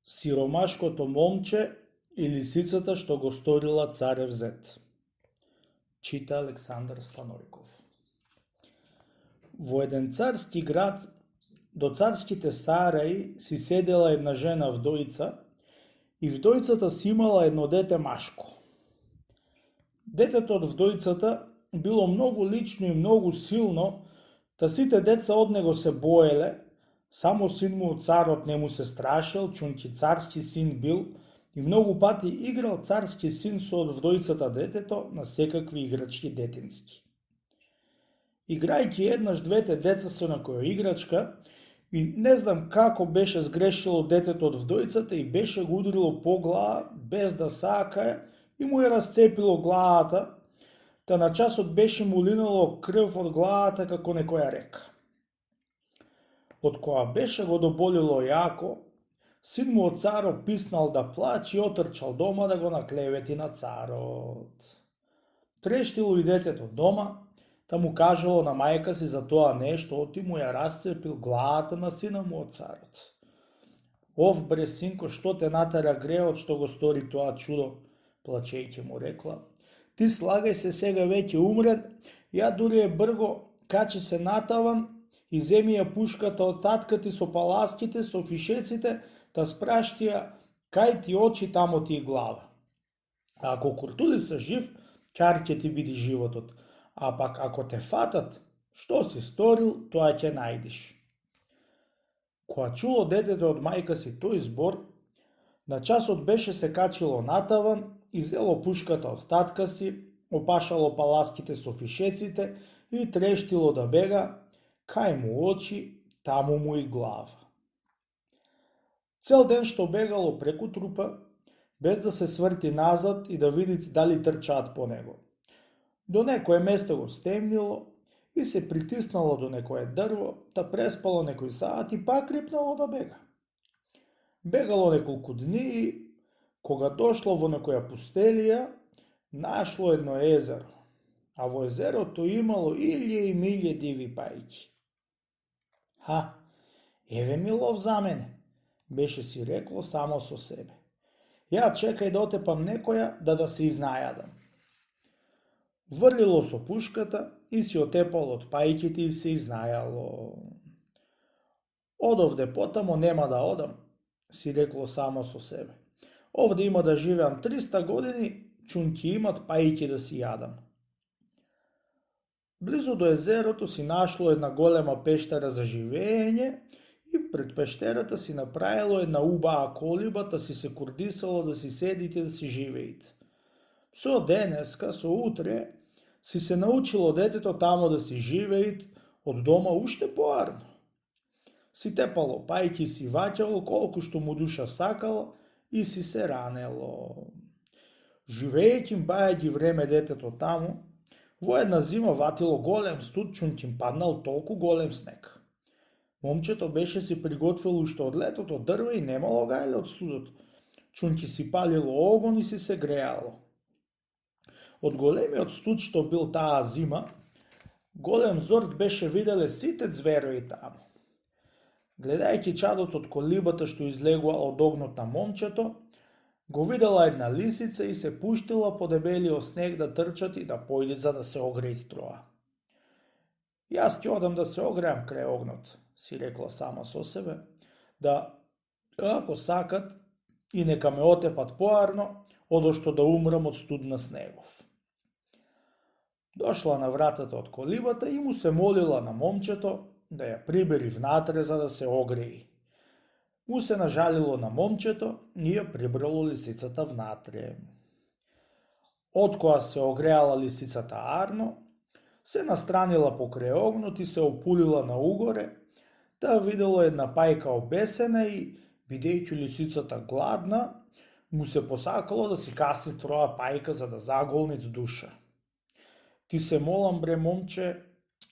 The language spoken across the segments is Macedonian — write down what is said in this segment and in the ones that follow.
Сиромашкото момче и лисицата што го сторила царев зет. Чита Александар Станойков. Во еден царски град до царските сараи си седела една жена вдојца и вдојцата си имала едно дете машко. Детето од вдојцата било многу лично и многу силно, та сите деца од него се боеле, само син му од царот не му се страшел, чунки царски син бил и многу пати играл царски син со од вдојцата детето на секакви играчки детински. Играјќи еднаш двете деца со некоја играчка, и не знам како беше сгрешило детето од вдојцата и беше го ударило по глава без да сакае и му ја расцепило главата, та на часот беше му линало крв од главата како некоја река. Од која беше го доболило јако, син му од царот писнал да плаче и отрчал дома да го наклевети на царот. Трештило и детето дома, та му кажало на мајка си за тоа нешто, оти му ја расцепил главата на сина му од царот. Ов бре синко, што те натера греот што го стори тоа чудо, плачејќи му рекла. Ти слагај се сега веќе умрен, ја дури е брго, качи се натаван и земи ја пушката од татка ти со паласките, со фишеците, та спрашти ја кај ти очи тамо ти и глава. А ако Куртули се жив, ќар ќе ти биде животот, а пак ако те фатат, што си сторил, тоа ќе најдиш. Кога чуло детето од мајка си тој збор, на часот беше се качило натаван, изело пушката од татка си, опашало паласките со фишеците и трештило да бега, кај му очи, таму му и глава. Цел ден што бегало преку трупа, без да се сврти назад и да види дали трчаат по него. До некое место го стемнило и се притиснало до некое дрво, та преспало некој саат и пак рипнало да бега. Бегало неколку дни и, кога дошло во некоја пустелија, нашло едно езеро, а во езерото имало илје и милје диви пајки. Ха, еве ми лов за мене, беше си рекло само со себе. Ја чекај да отепам некоја да се изнајадам. Врлило со пушката и си отепало од пајките и се изнајало. Одовде потамо нема да одам, си рекло само со себе. Овде има да живеам 300 години, чунки имат пајки да си јадам. Близу до езерото си нашло една голема пештера за живење и пред пештерата си направило една убава колиба, та си се курдисало да си седите да си живеите. Со денеска, со утре, си се научило детето тамо да си живеит, од дома уште поарно. Си тепало пајки и си ваќало колку што му душа сакало и си се ранело. Живејќи бајаги време детето таму, во една зима ватило голем студ, чунки паднал толку голем снег. Момчето беше си приготвило уште од летото дрва и немало гајле од студот, чунки си палило огон и си се греало. Од големиот студ што бил таа зима, голем зорд беше виделе сите зверои таму. Гледајќи чадот од колибата што излегува од огнот на момчето, го видела една лисица и се пуштила по дебелиот снег да трчат и да појдат за да се огрејат троа. Јас ќе одам да се огреам крај огнот, си рекла сама со себе, да, ако сакат, и нека ме отепат поарно, одошто да умрам од студ на снегов. Дошла на вратата од колибата и му се молила на момчето да ја прибери внатре за да се огреи. Му се нажалило на момчето и ја прибрало лисицата внатре. Откоја се огреала лисицата арно, се настранила покрај огнот и се опулила на угоре, да видело една пајка обесена и, бидејќи лисицата гладна, му се посакало да си касни троа пајка за да заголнит душа. Ти се молам бре момче,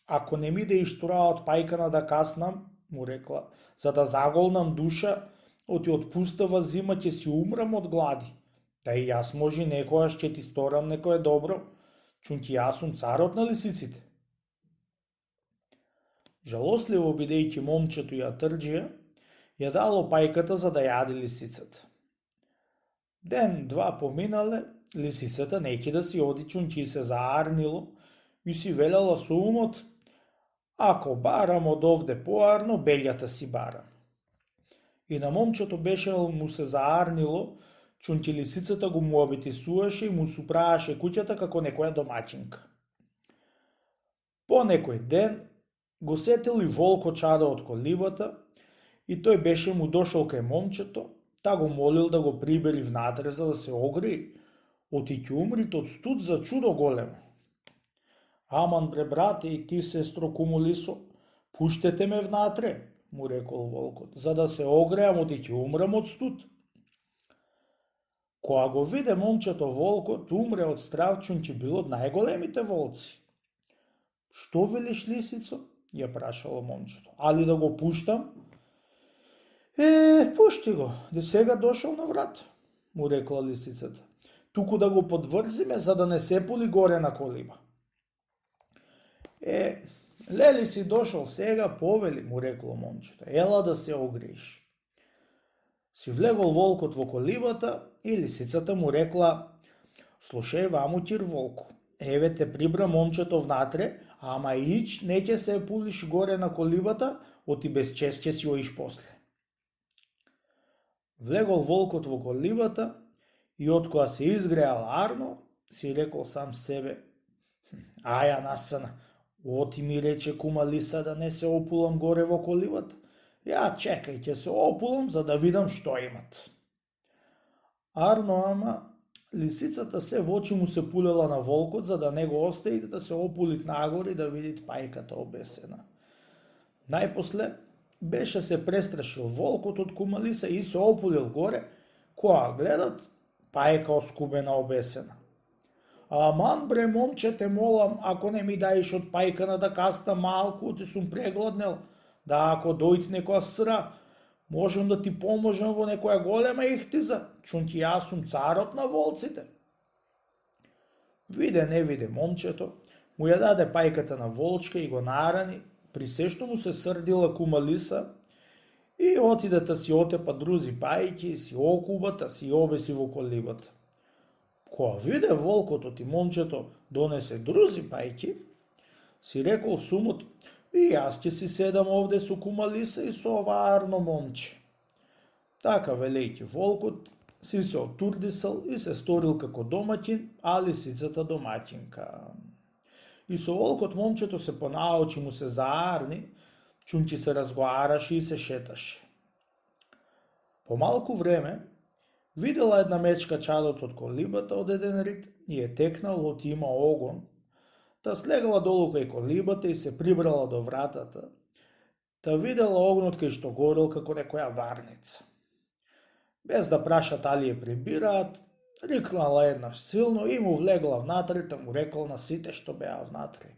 ако не ми да иштура од пајкана да каснам, му рекла, за да заголнам душа, оти од пустава зима ќе си умрам од глади. Да и јас може некојаш ќе ти сторам некое добро, чунки јас сум царот на лисиците. Жалостливо бидејќи момчето ја трџија, ја дало пајката за да јаде лисицата. Ден, два поминале, лисицата неќе да си оди чунчи се заарнило и си велела со умот: ако барам од овде поарно, белјата си барам. И на момчето беше му се заарнило, чунти лисицата го му обитисуваше и му супрааше куќата како некоја домаќинка. По некој ден го сетил и волко чада од колибата и тој беше му дошол кај момчето, та го молил да го прибери внатре за да се огреи, оти ќе умрите од студ за чудо големо. Аман бре брате и ти сестро Кумулисо, пуштете ме внатре, му рекол волкот, за да се огреам, оти ќе умрам од студ. Кога го виде момчето волкот, умре од страв, чунки бил од најголемите волци. Што велиш, лисицо? Ја прашало момчето. Али да го пуштам? Пушти го, де сега дошол на врат, му рекла лисицата. Туку да го подврзиме, за да не се пули горе на колиба. Лели си дошол сега, повели, му рекло момчето. Ела да се огрееш. Си влегол волкот во колибата и лисицата му рекла: слушај, вамутир волко, еве те прибра момчето внатре, ама ич не ќе се пулиш горе на колибата, оти без чест ќе си оиш после. Влегол волкот во колибата и откоја се изгреал арно, си рекол сам себе: аја насана, оти ми рече кума лиса да не се опулам горе во колибата. Ја чекај, ќе се опулам за да видам што имат. Арно, ама лисицата се во очи му се пулела на волкот за да не го остави да се опулит нагоре и да видит пајката обесена. Најпосле беше се престрашил волкот од кума лиса и се опулил горе, која гледат пајка оскубена обесена. Аман бре момче, те молам, ако не ми даеш од пајкана да каста малку, ти сум прегладнел, да ако дојде некоја сра, можам да ти поможам во некоја голема ихтиза, чунки јас сум царот на волците. Виде не виде момчето, му ја даде пајката на волчка и го нарани, при се што му се срдила кума лиса, и отиде да си отепа друзи пајки, си окубата, си обеси во колибата. Кога виде волкот и момчето донесе друзи пајки, си рекол сумот: и јас ќе си седам овде со кума лиса и со ова арно момче. Така велејќи волкот си се отурдисал и се сторил како домаќин, а лисицата домаќинка. И со волкот момчето се понаочи му се заарни, чунки се разговараше и се шеташе. По малку време видела една мечка чадот од колибата од еден рит и е текнал оти има огон, та слегала долу кај колибата и се прибрала до вратата, та видела огнот кај што горел како некоја варница. Без да праша дали ја прибираат, рикнала еднаш силно и му влегла внатре, та му рекла на сите што беа внатре: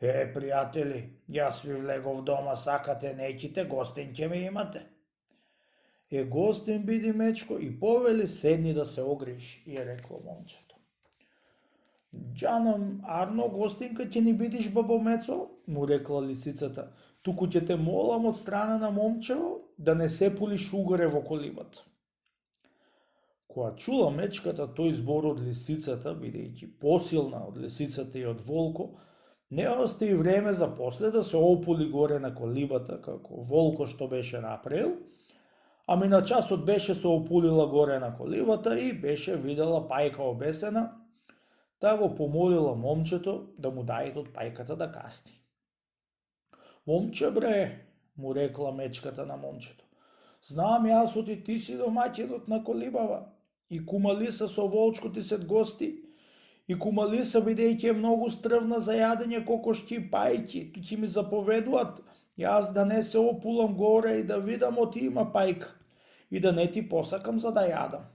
пријатели, јас ви влегов дома, сакате неќите, гостин ќе ме имате. Гостин биди мечко и повели, седни да се огриш, и рекло момчето. Џанам, арно гостинка ќе ни бидиш, бабо Мецо, му рекла лисицата, туку ќе те молам од страна на момчево да не се пулиш угоре во колибата. Кога чула мечката тој збор од лисицата, бидејќи посилна од лисицата и од волко, не остави време за после да се опули горе на колибата како волко што беше направил, ами на часот беше се опулила горе на колибата и беше видела пајка обесена, та го помолила момчето да му даде од пајката да касни. Момче бре, му рекла мечката на момчето, знам јас оти ти си домаќинот на колибава, и кума лиса со волчко ти сет гости, и кума лиса бидејќи е многу стрвна за јадење кокошки и пајки, ќе ми заповедуваат јас да не се опулам горе и да видам оти има пајка, и да не ти посакам за да јадам.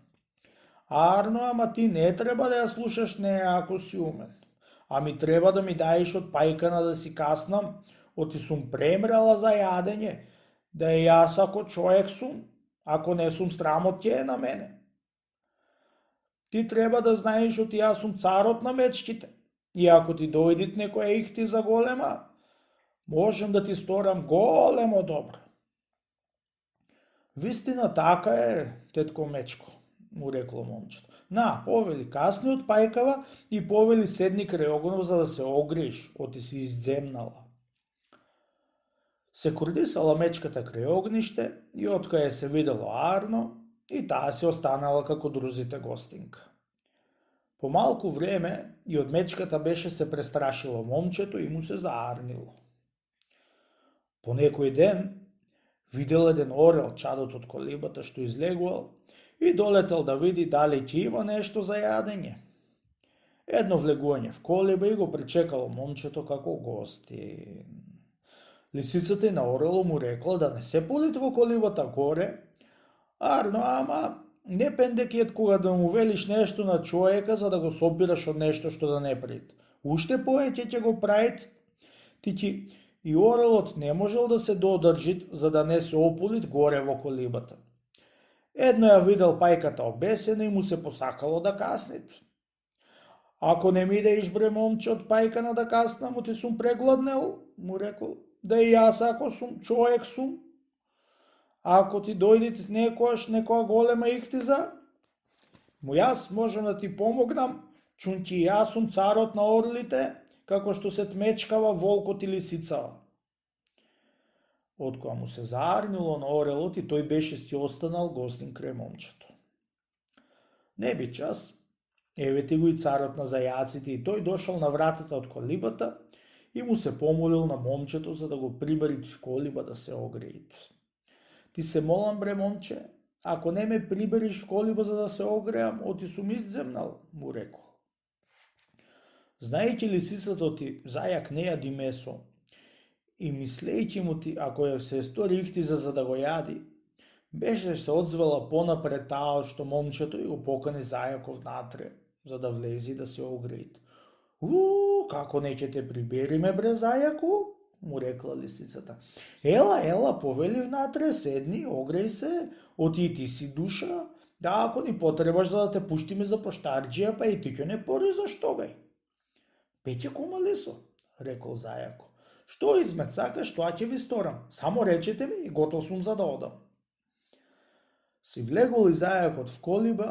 Арно, ама ти не треба да ја слушаш неја ако си умен. Ами треба да ми даеш од пајкана да си каснам, оти сум премрала за јадење, да е јас ако човек сум, ако не сум срамот ќе е на мене. Ти треба да знаеш оти јас сум царот на мечките, и ако ти дојдит некоја ихти за голема, можем да ти сторам големо добро. Вистина така е, тетко Мечко, му рекло момчето. На, повели, касни од пајкава и повели седни крај огнов за да се огриеш, оти си издземнала. Се кордисала мечката крај огниште и откај се видело Арно, и таа си останала како друзите гостинка. По малку време и од мечката беше се престрашило момчето и му се заарнило. По некој ден видел еден орел чадот од колибата што излегувал и долетел да види дали ќе има нешто за јадење. Едно влегување в колиба и го причекало момчето како гостин. Лисицата и на орело му рекла да не се полит во колибата горе, Арно, ама не пендекијат кога да му велиш нешто на човека за да го собираш од нешто што да не прит. Уште поеќе ќе го правит, тичи и орелот не можел да се додржит за да не се ополит горе во колибата. Едно ја видел пајката обесена и му се посакало да каснит. Ако не ми идеш бре момче од пајка на да каснам, ти сум прегладнел, му рекол, да и јас ако сум човек сум. Ако ти дојдит некоја голема ихтиза, му јас можам да ти помогнам, чунки јас сум царот на орлите, како што се тмечкава волкот и лисицава. Откоја му се заарнило на орелот и тој беше си останал гостин крај момчето. Не би час, еве ти го и царот на зајаците и тој дошол на вратата од колибата и му се помолил на момчето за да го приберит в колиба да се огреит. Ти се молам бре момче, ако не ме прибериш в колиба за да се огреам, оти сум издземнал, му рекол. Знаејќи лисицата ти зајак не јади месо и мислејќи му ти ако ја се стори ихтиза за да го јади, беше се одзвела понапред таа што момчето и го покани зајаков натре, за да влези да се огреит. Како не ќе те прибериме бре зајаку? Му рекла лисицата. Ела, повели внатре, седни, огреј се, оти ти си душа, да ако ни потребаш за да те пуштиме за поштарџија, па и ти ќе не поризаш тогај. Пеќе кума лисо, рекол зајако. Што измет сакаш, тоа ќе ви сторам, само речете ми и готов сум за да одам. Си влегол и зајакот в колиба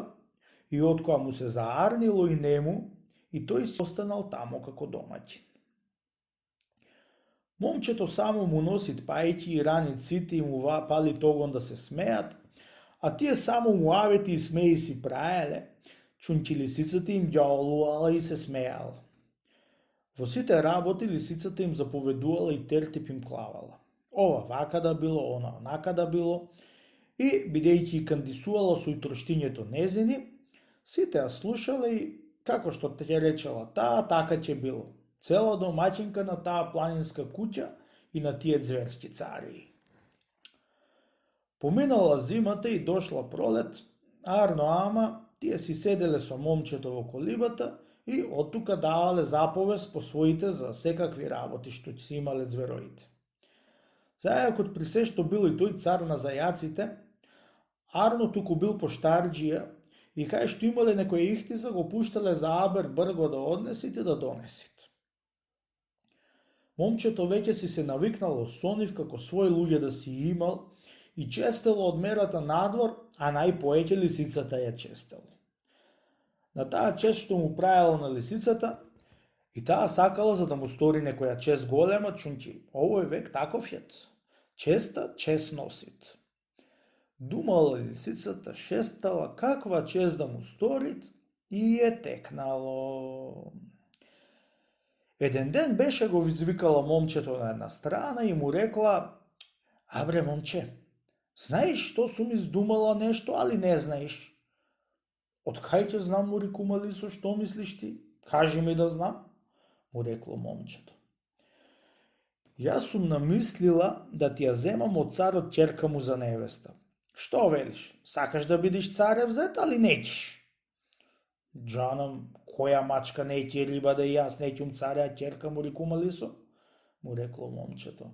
и откоја му се заарнило и нему, и тој си останал тамо како домаќин. Момчето само му носи пајки и рани ците и му пали тогон да се смеат, а тие само му авети и смеи си праеле, чунки лисицата им ѓаолувала и се смејала. Во сите работи лисицата им заповедувала и тертип им клавала. Ова вака да било, она онака да било, и бидејќи кандисувала со утроштињето незини, сите ја слушале и како што ќе речела таа, така ќе било. Цела домаќинка на таа планинска куќа и на тие зверски цари. Поминала зимата и дошла пролет, Арно ама тие си седеле со момчето во колибата и оттука давале заповест по своите за секакви работи што си имале звероите. Зајакот при се што бил и тој цар на зајаците, Арно туку бил поштарџија и кај што имале некој ихтиза го пуштале за Абер брго да однесите да донесите. Момчето веќе си се навикнало со нив како свој луѓе да си имал и честело од мерата надвор, а најпоеќе лисицата ја честело. На таа чест што му правело на лисицата, и таа сакала за да му стори некоја чест голема, чунки овој век таков јет. Честа чест носит. Думала лисицата, шестала каква чест да му сторит и е текнало. Еден ден беше го извикала момчето на една страна и му рекла: Абре, момче, знаеш што сум издумала нешто, али не знаеш? Од кај ќе знам, му рекума лисо, што мислиш ти? Кажи ми да знам, му рекло момчето. Јас сум намислила да ти ја земам од царот ќерка му за невеста. Што велиш? Сакаш да бидиш царев зет, али неќиш? Джанам, која мачка не ќе риба да и јас неќум царја ќерка, му рекума лисо, му рекло момчето.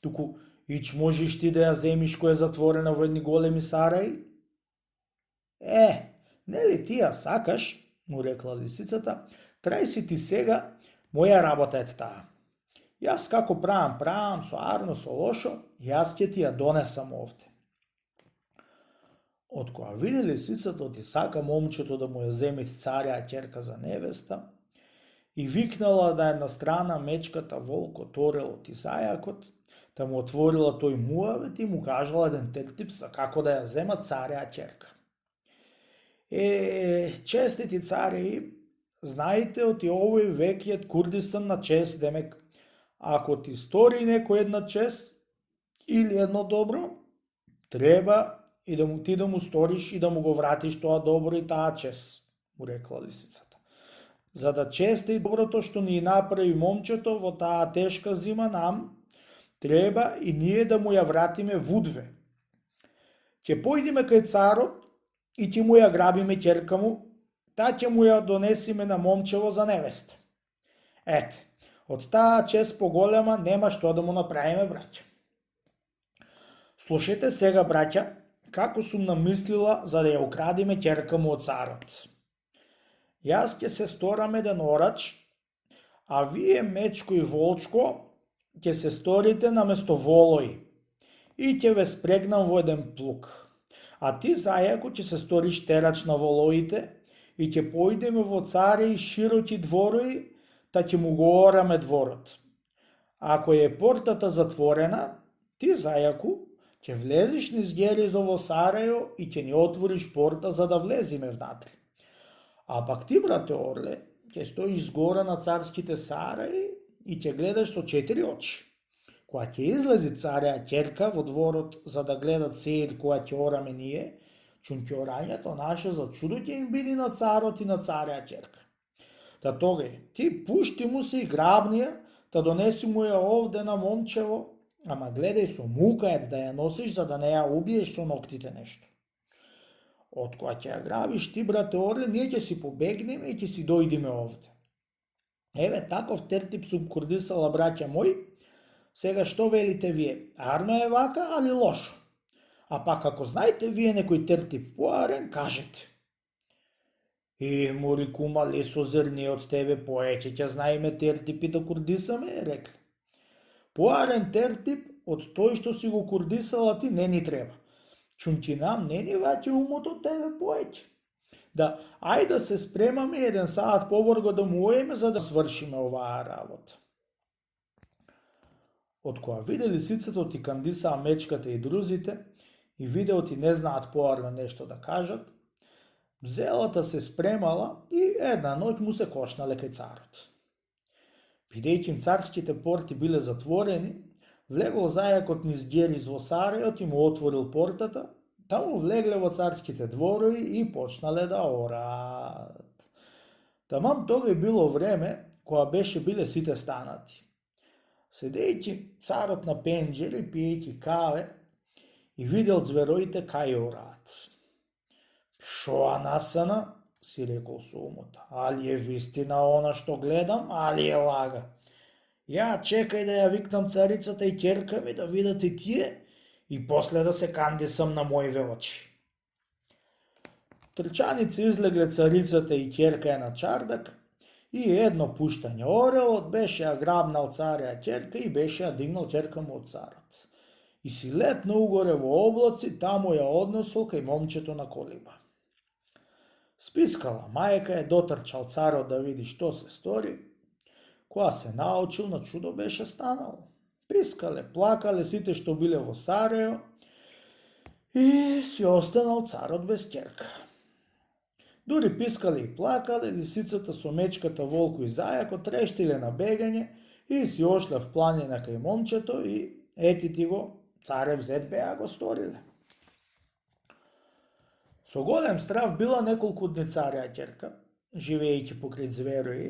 Туку, ич можеш ти да ја земиш која е затворена во едни големи сараи? Нели ти ја сакаш, му рекла лисицата, трај си ти сега, моја работа е таа. Јас како правам со Арно, со лошо, јас ќе ти ја донесам овде. Од која види лисицата ти сака момчето да му ја земе царја ќерка за невеста, и викнала да една страна мечката волк отворила ти зајакот, да му отворила тој муавет и му кажала еден тертип за како да ја зема царја ќерка. Честити цари, знаете, оти овој векиот Курдистан на чест, демек, ако ти стори некој една чест или едно добро, треба и да му сториш и да му го вратиш тоа добро и таа чест, му рекла лисицата. За да чести доброто што ни направи момчето во таа тешка зима нам, треба и ние да му ја вратиме вудве. Ќе појдеме кај царот и ќе му ја грабиме ќерка му, та ќе му ја донесиме на момчево за невеста. Ете, од таа чест поголема нема што да му направиме, браќа. Слушайте сега, браќа, како сум намислила за да ја украдиме ќерка му од царот. Јас ќе се сторам еден орач, а вие, Мечко и Волчко, ќе се сторите наместо волои и ќе ве спрегнам во еден плуг. А ти, Зајако, ќе се сториш терач на волоите и ќе појдеме во царе и широки дворои, та ќе му го ораме дворот. Ако е портата затворена, ти, Зајако, ќе влезиш низ Геризо во Сарајо и ќе ни отвориш порта за да влезиме внатре. А пак ти, брате Орле, ќе стоиш згора на царските сараи и ќе гледаш со 4 очи. Кога ќе излези царја ќерка во дворот за да гледат сеир која ќе ораме ние, чунќорањето наше за чудо ќе им биде на царот и на царја ќерка. Та тогај, ти пушти му се и грабнија, та донеси му ја овде на момчево, ама гледај со мука да ја носиш за да не ја убиеш со ноктите нешто. Од која ќе ја грабиш ти, брате Орле, ние ќе си побегнеме и ќе си дојдеме овде. Еве, таков тертип сум курдисала, браќа мои. Сега што велите вие? Арно е вака, али лошо? А пак ако знаете вие некој тертип поарен, кажете. Мори кума, Лесозер, ние од тебе поеќе ќе знаеме тертипи да курдисаме, рекли. Поарен тертип од тој што си го курдисала ти не ни треба. Чунти нам не ни ваќе умот од тебе поеќе. Да, ајде да се спремаме еден саат поборго да му оеме за да свршиме оваа работа. Од која виде лисицата ти кандисаа мечката и друзите и видео ти не знаат поарно нешто да кажат, зелата се спремала и една ноќ му се кошнале кај царот. Бидејќи царските порти биле затворени, влегол зајакот низ Гериз во Сарајот и му отворил портата, таму влегле во царските дворои и почнале да орат. Тамам тогај било време кога биле сите станати. Седејќи царот на пенџери, пиејќи каве, и видел звероите кај орат. Шо насана, си рекол со умот, али е вистина она што гледам, али е лага. Ја чекај да ја викнам царицата и ќерка ми да видат и тие и после да се кандисам на мојве очи. Трчаници излегле царицата и ќерка на чардак и едно пуштање орелот беше ја грабнал царја ќерка и беше ја дигнал ќерка му од царот. И си летна угоре во облаци, таму ја однесол кај момчето на колиба. Спискала мајка е, дотрчал царот да види што се стори. Кога се научил, на чудо беше станало. Пискале, плакале сите што биле во Сарајо и си останал царот без ќерка. Дури пискале и плакале, лисицата со мечката, волко и зајако трештиле на бегање и си ошле в планина кај момчето и ети ти го, царев зет беа го сториле. Со голем страв била неколку дни царја ќерка, живејќи покрај зверои.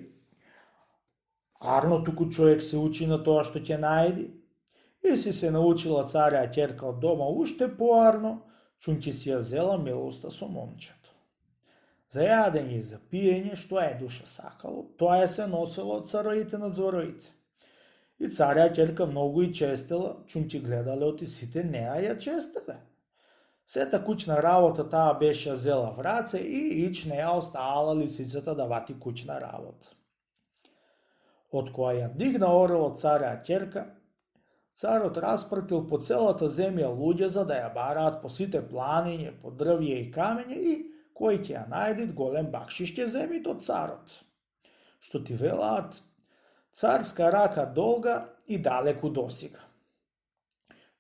Арно туку човек се учи на тоа што ќе најди и си се научила царја ќерка од дома уште поарно, чунки си ја зела милоста со момчето. За јадење и за пиење, што е душа сакало, тоа е се носило од цароите на звороите. И царја ќерка многу и честила, чунки гледале оти сите неа ја честеле. Сета куќна работа таа беше ја зела в раце и ич неа оставала лисицата да вати куќна работа. Од која ја дигна орелот царја ќерка, Царот распратил по целата земја луѓе за да ја бараат по сите планиње, по дрвје и камење и кој ќе ја најдит голем бакшиш ќе земит од царот. Што ти велаат, царска рака долга и далеку досига.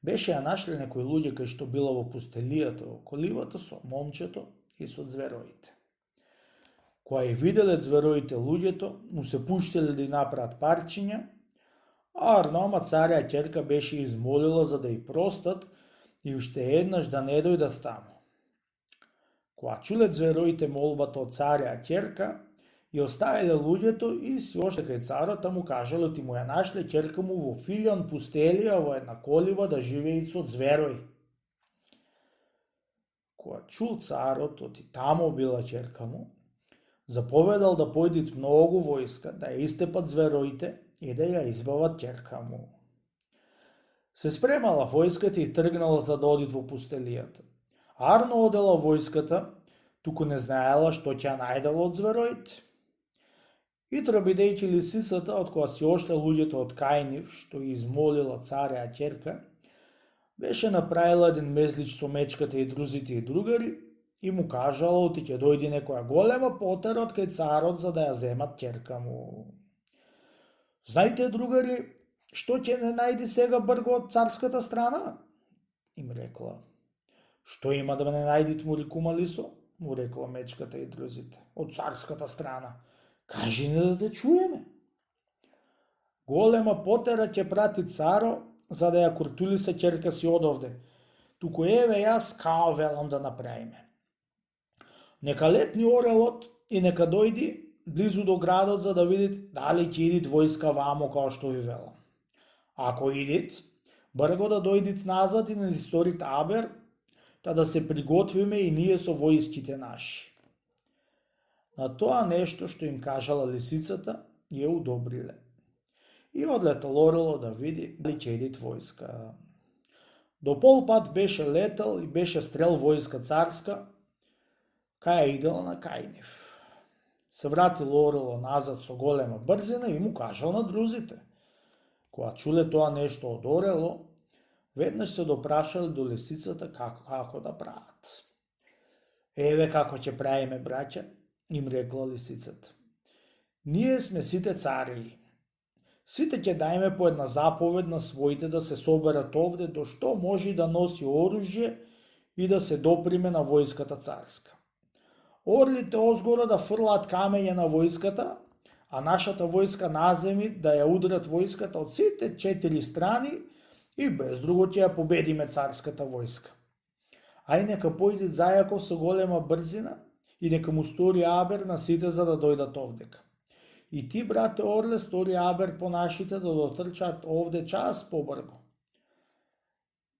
Беше ја нашле некои луѓе кај што била во пустелијата во коливата со момчето и со звероите. Кога ја виделе звероите луѓето, му се пуштеле да ја направат парчиња, а Арнома царја ќерка беше измолила за да ја простат и уште еднаш да не дојдат таму. Кога чуле звероите молбата од царја ќерка, и оставиле луѓето и си оште кај царот, му кажале ти му ја нашле ќерка му во Филјан пустелија во една колива да живеи со зверои. Кога чул царот оти таму била ќерка му, заповедал да појдит многу војска, да ја истепат звероите и да ја избават ќерка му. Се спремала војската и тргнала за да одит во пустелијата. Арно одела војската, туку не знаела што ќе најдела од звероите. Итра бидејќи лисицата, од која си ошле луѓето од Кајнив, што измолила царја ќерка, беше направила еден мезлич со мечката и друзите и другари и му кажала оти ќе дојде некоја голема потера од кај царот за да ја земат ќерка му. Знајте, другари, што ќе не најди сега брго од царската страна? Им рекла. Што има да не најдит, му рекума лисо? Му рекла мечката и друзите. Од царската страна. Кажи не да те чуеме. Голема потера ќе прати царо за да ја куртулиса ќерка си одовде. Туку еве јас као велам да направиме. Нека летни орелот и нека дојди близу до градот за да видит дали ќе идит војска вамо као што ви велам. Ако идит, брго да дојдит назад и не историт абер, та да се приготвиме и ние со војските наши. На тоа нешто што им кажала лисицата, ја удобриле. И одлетал орело да види дали ќе идит војска. До полпат беше летал и беше стрел војска царска, кај ја идела на Кајнив. Се вратил орело назад со голема брзина и му кажал на друзите. Кога чуле тоа нешто од орело, веднаш се допрашале до лисицата како да прават. Еве како ќе правиме, браќа, им рекла лисицата. Ние сме сите цари. Сите ќе дајме по една заповед на своите да се соберат овде до што може да носи оружје и да се доприме на војската царска. Орлите озгора да фрлаат камење на војската, а нашата војска наземи да ја удрат војската од сите 4 страни и без друго ќе ја победиме царската војска. Ај нека појдит зајаков со голема брзина и нека му стори абер на сите за да дојдат овдека. И ти, брате Орле, стори абер по нашите да дотрчаат овде час побрго.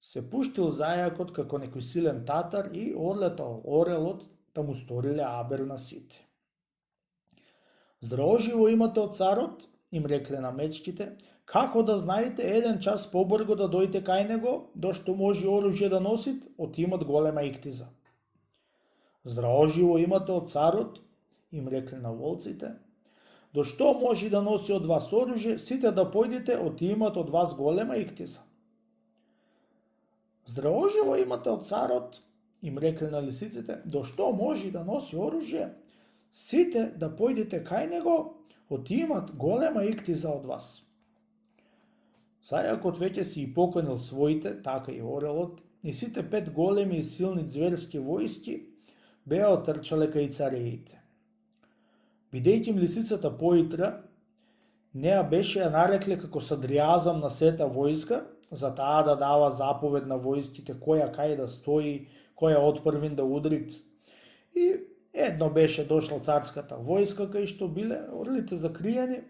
Се пуштил зајакот како некој силен татар и одлетал орелот да му сториле абер на сите. Здраво живо имате од царот, им рекле на мечките, како да знаете еден час побрго да дојдете кај него, до што може оружје да носит, отимат голема иктиза. Здраво живо имате од царот, им рекле на волците, до што може да носи од вас оружје, сите да појдете, отимат од вас голема иктиза. Здраво живо имате од царот, им рекле на лисиците, до што може да носи оружје, сите да појдете кај него, отимат голема иктиза од вас. Зајакот веќе си и поканил своите, така и орелот, и сите 5 големи и силни зверски војски беа отрчале кај цареите. Бидејќи им лисицата поитра, неа беше ја нарекле како садријазам на сета војска, за таа да дава заповед на војските која кај да стои, која отпрвин да удрит. И едно беше дошла царската војска кај што биле орлите закриени,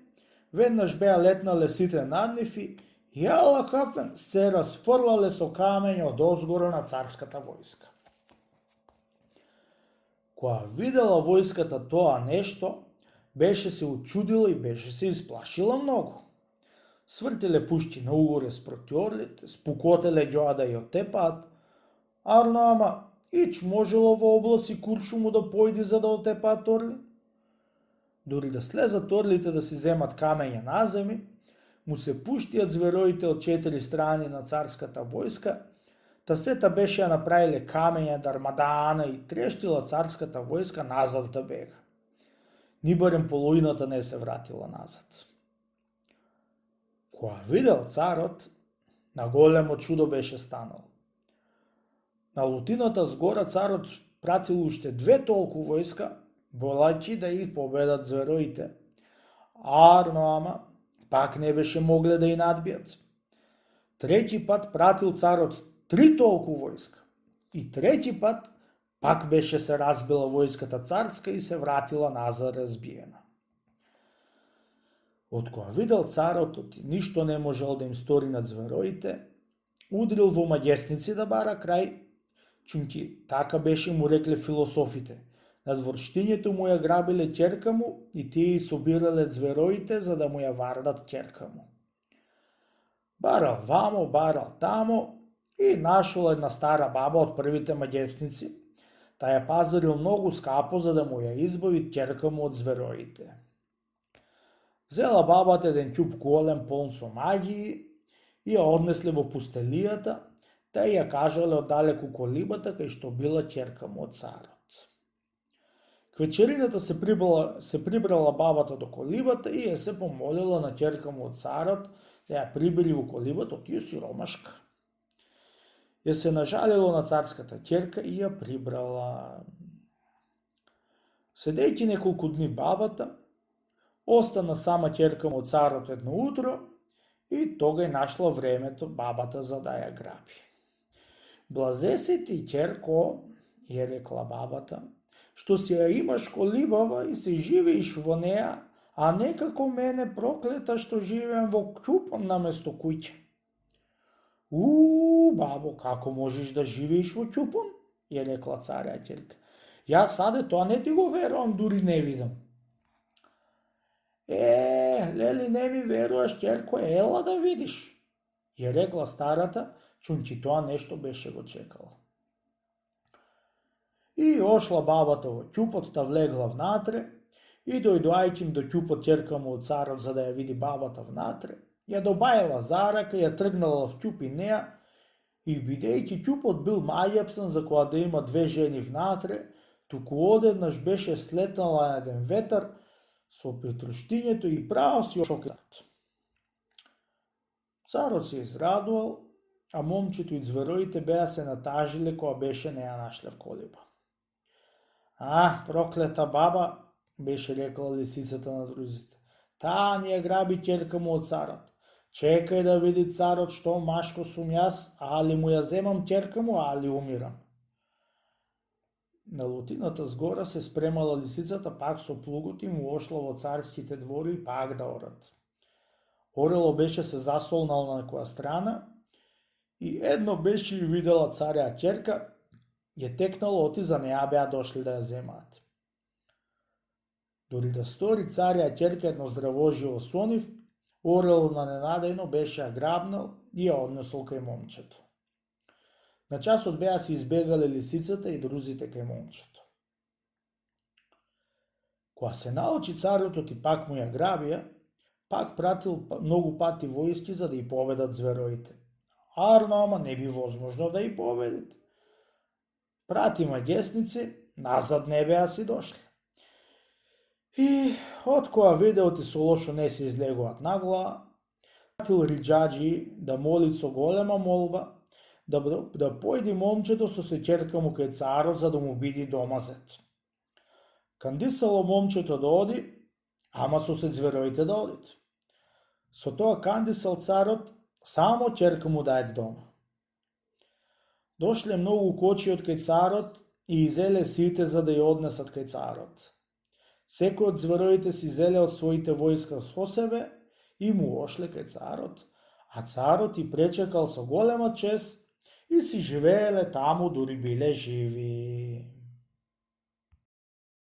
веднаш беа летнале сите над нив и јала капен се расфрлале со камења од озгора на царската војска. Кога видела војската тоа нешто, беше се учудила и беше се исплашила многу. Свртиле пушти на угоре спроти орлите, спукотеле ѓоа да ја отепаат, Арноама ич можело во облаци куршуму да појди за да отепаат орли. Дури да слезат орлите да си земат камења на земи, му се пуштиат звероите од 4 страни на царската војска, та сета беше направиле камења, дармадана и трештила царската војска назад да бега. Ни барем половината не се вратила назад. Кога видел царот, на големо чудо беше станал. На лутината згора царот пратил уште 2 толку војска, болајќи да их победат звероите. Ама пак не беше могле да и надбијат. Трети пат пратил царот 3 толку војска. И трети пат пак беше се разбила војската царска и се вратила назад разбиена. Од кога видел царот, ништо не можел да им стори над звероите, удрил во маѓесници да бара крај, чунки така беше му рекле философите. Над врштињето му ја грабиле ќерка му и тие собирале звероите за да му ја вардат ќерка му. Барал вамо, барал тамо и нашол една стара баба од првите маѓесници, та ја пазарил многу скапо за да му ја избави ќерка му од звероите. Зела бабата еден ќуп голем полн со маѓии и ја однесле во пустелијата, та ја кажале оддалеку колибата кај што била ќерка му од царот. К вечерината се прибрала бабата до колибата и ја се помолила на ќерка му од царот да ја прибери во колибата, тие сиромашка. Ја се нажалило на царската ќерка и ја прибрала. Седејќи неколку дни бабата, остана сама ќерка му од царот едно утро и тога нашла времето бабата за да ја граби. Блазе си ти, ќерко, ја рекла бабата, што си ја имаш колибава и се живееш во неа, а не како мене проклета што живеам во ќупон наместо куќа. Бабо, како можеш да живееш во ќупон? Ја рекла царја ќерка. Јас саде тоа не ти го верувам, дури не видам. Лели не ми веруваш, ќерко, ела да видиш, ја рекла старата, чунчи тоа нешто беше го чекала. И ошла бабата во ќупот, та влегла внатре, и дојдоајќим до ќупот ќерка му од царот за да ја види бабата внатре, ја добајала за рака, ја тргнала в ќуп и неа, и бидејќи ќупот бил мајапсан за која да има 2 жени внатре, туку одеднаш беше слетнала еден ветар со притрштињето и право си ошокат. Царот се израдувал, а момчето и звероите беа се натажиле која беше не ја нашле в колиба. Проклета баба, беше рекла лисицата на друзите. Таа ни ја граби ќерка му од царот. Чекај да види царот што машко сум јас, али му ја земам ќерка му, али умирам. На лутината згора се спремала лисицата пак со плугот и му ошла во царските двори пак да орат. Орело беше се засолнал на некоја страна и едно беше и видела царја ќерка, ја текнало оти за неа беа дошли да ја земаат. Дори да стори царја ќерка едно здраво живо со нив, орело на ненадејно беше ја грабнал и ја однесол кај момчето. На часот беа се избегале лисицата и друзите кај момчето. Кога се научи царот и пак му ја грабија, пак пратил многу пати војски за да ја победат звероите. Ама не би возможно да ја победит. Прати маѓесници, назад не беа си дошли. И од која видеоти со лошо не се излегуваат нагла, пратил риџаџи да молит со голема молба, да појди момчето со се ќерка му кај царот за да му биди домазет. Кандисало момчето да оди, ама со се звероите да одит. Со тоа кандисал царот само ќерка му да еде дома. Дошле многу кочи од кај царот и изеле сите за да ја однесат кај царот. Секој од звероите си зеле од своите војска со себе и му ошле кај царот, а царот и пречекал со голема чест и си живееле таму дури биле живи.